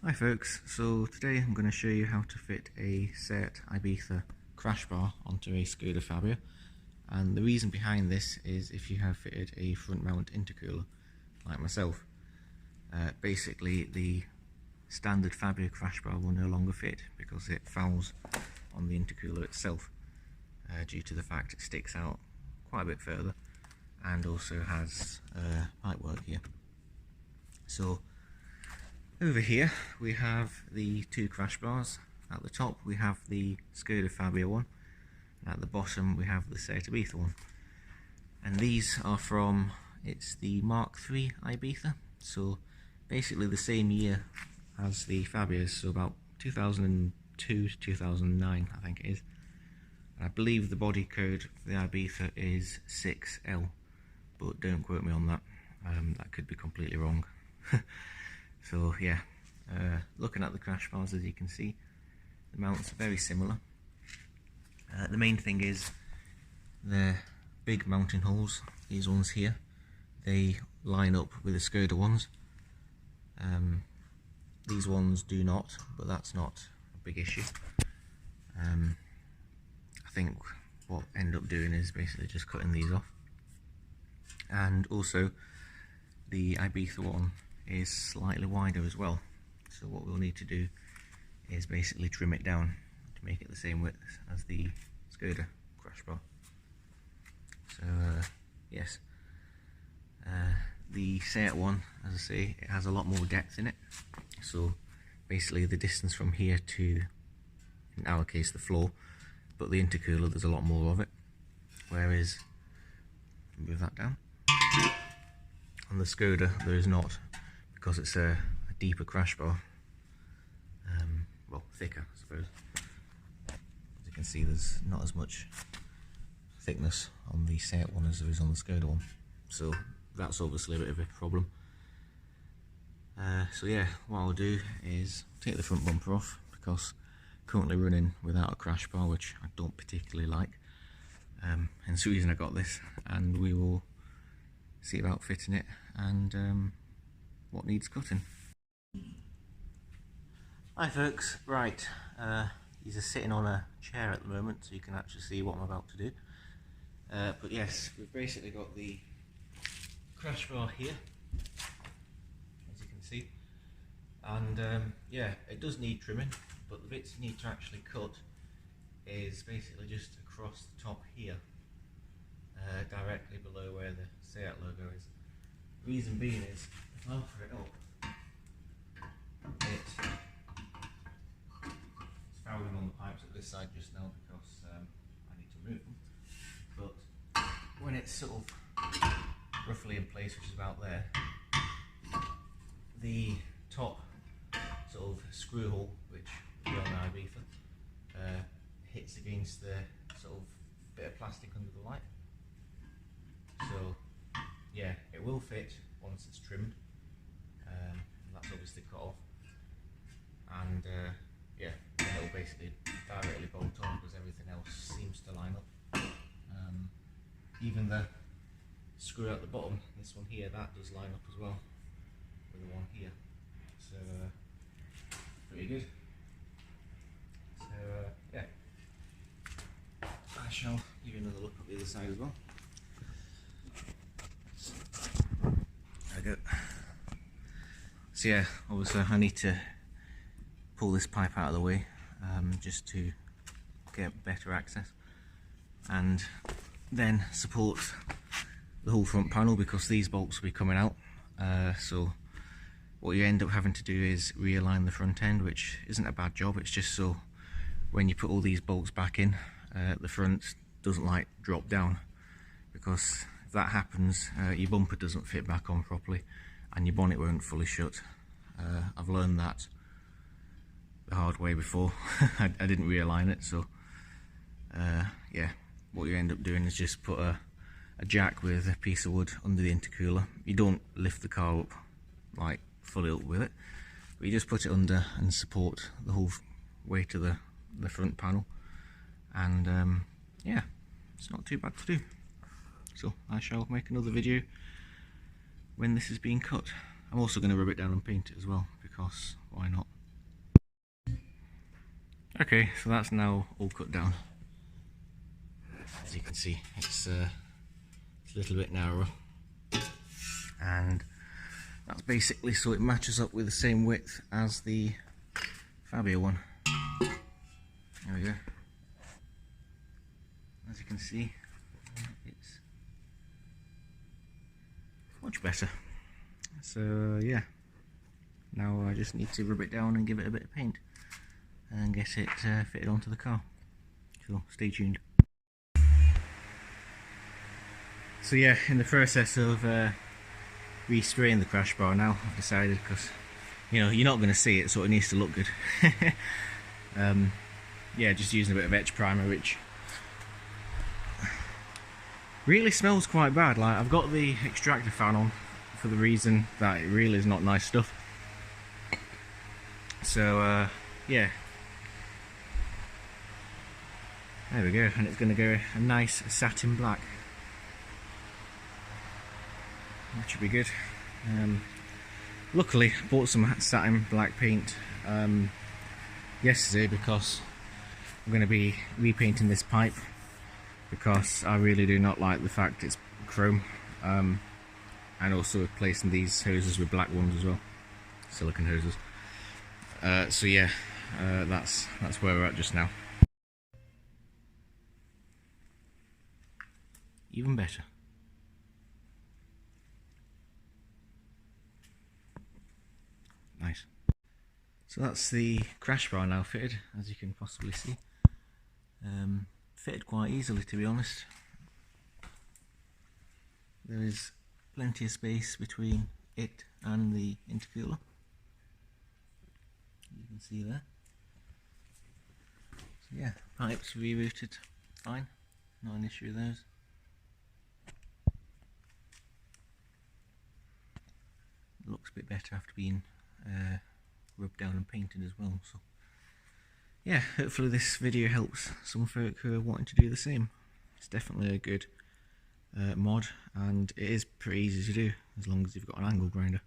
Hi folks, so today I'm going to show you how to fit a Seat Ibiza crash bar onto a Skoda Fabia, and the reason behind this is if you have fitted a front mount intercooler like myself. Basically the standard Fabia crash bar will no longer fit because it fouls on the intercooler itself due to the fact it sticks out quite a bit further and also has pipework here. So over here we have the two crash bars. At the top we have the Skoda Fabia one, and at the bottom we have the Seat Ibiza one. And these are from, it's the Mark III Ibiza, so basically the same year as the Fabias, so about 2002 to 2009 I think it is. And I believe the body code for the Ibiza is 6L, but don't quote me on that, that could be completely wrong. So yeah, looking at the crash bars, as you can see, the mounts are very similar. The main thing is the big mounting holes, these ones here, they line up with the Skoda ones. These ones do not, but that's not a big issue. I think what I end up doing is basically just cutting these off. And also the Ibiza one is slightly wider as well, so what we'll need to do is basically trim it down to make it the same width as the Skoda crash bar. So yes, the Seat one, as I say, it has a lot more depth in it, so basically the distance from here to, in our case, the floor, but the intercooler, there's a lot more of it, whereas, move that down, on the Skoda there is not, because it's a deeper crash bar, well, thicker I suppose. As you can see, there's not as much thickness on the Seat one as there is on the Skoda one, so that's obviously a bit of a problem. So yeah, what I'll do is take the front bumper off, because currently running without a crash bar, which I don't particularly like, hence the reason I got this, and we will see about fitting it and what needs cutting. Hi folks, right, he's just sitting on a chair at the moment so you can actually see what I'm about to do. But yes, we've basically got the crash bar here, as you can see, and yeah, it does need trimming, but the bits you need to actually cut is basically just across the top here, directly below where the Seat logo is. Reason being is, if I offer it up, it's fouling on the pipes at this side just now because I need to remove them. But when it's sort of roughly in place, which is about there, the top sort of screw hole, which is on the Ibiza, hits against the sort of bit of plastic under the light. So yeah, it will fit once it's trimmed, and that's obviously cut off, and yeah, it'll basically directly bolt on because everything else seems to line up. Even the screw at the bottom, this one here, that does line up as well with the one here, so pretty good. So yeah, I shall give you another look at the other side as well. There we go. So yeah, obviously I need to pull this pipe out of the way just to get better access, and then support the whole front panel, because these bolts will be coming out. So what you end up having to do is realign the front end, which isn't a bad job. It's just so when you put all these bolts back in, the front doesn't like drop down, because if that happens, your bumper doesn't fit back on properly and your bonnet won't fully shut. I've learned that the hard way before. I didn't realign it, so yeah, what you end up doing is just put a jack with a piece of wood under the intercooler. You don't lift the car up, like fully up with it, but you just put it under and support the whole way to the front panel, and yeah, it's not too bad to do. So I shall make another video when this is being cut. I'm also going to rub it down and paint it as well, because why not? Okay, so that's now all cut down. As you can see, it's a little bit narrower, and that's basically so it matches up with the same width as the Fabia one. There we go. As you can see, it's much better. So yeah, now I just need to rub it down and give it a bit of paint and get it fitted onto the car. So stay tuned. So yeah, in the process of re-spraying the crash bar now, I've decided, because you know you're not going to see it, so it needs to look good. Yeah, just using a bit of etch primer, which really smells quite bad. Like, I've got the extractor fan on for the reason that it really is not nice stuff. So yeah, there we go, and it's going to go a nice satin black, which should be good. Luckily, I bought some satin black paint yesterday because I'm going to be repainting this pipe, because I really do not like the fact it's chrome, and also replacing these hoses with black ones as well, silicone hoses. So yeah, that's where we're at just now. Even better. Nice. So that's the crash bar now fitted, as you can possibly see. Fitted quite easily, to be honest. There is plenty of space between it and the intercooler. You can see there. So yeah, pipes rerouted fine, not an issue with those. Looks a bit better after being rubbed down and painted as well. So yeah, hopefully this video helps some folk who are wanting to do the same. It's definitely a good mod, and it is pretty easy to do as long as you've got an angle grinder.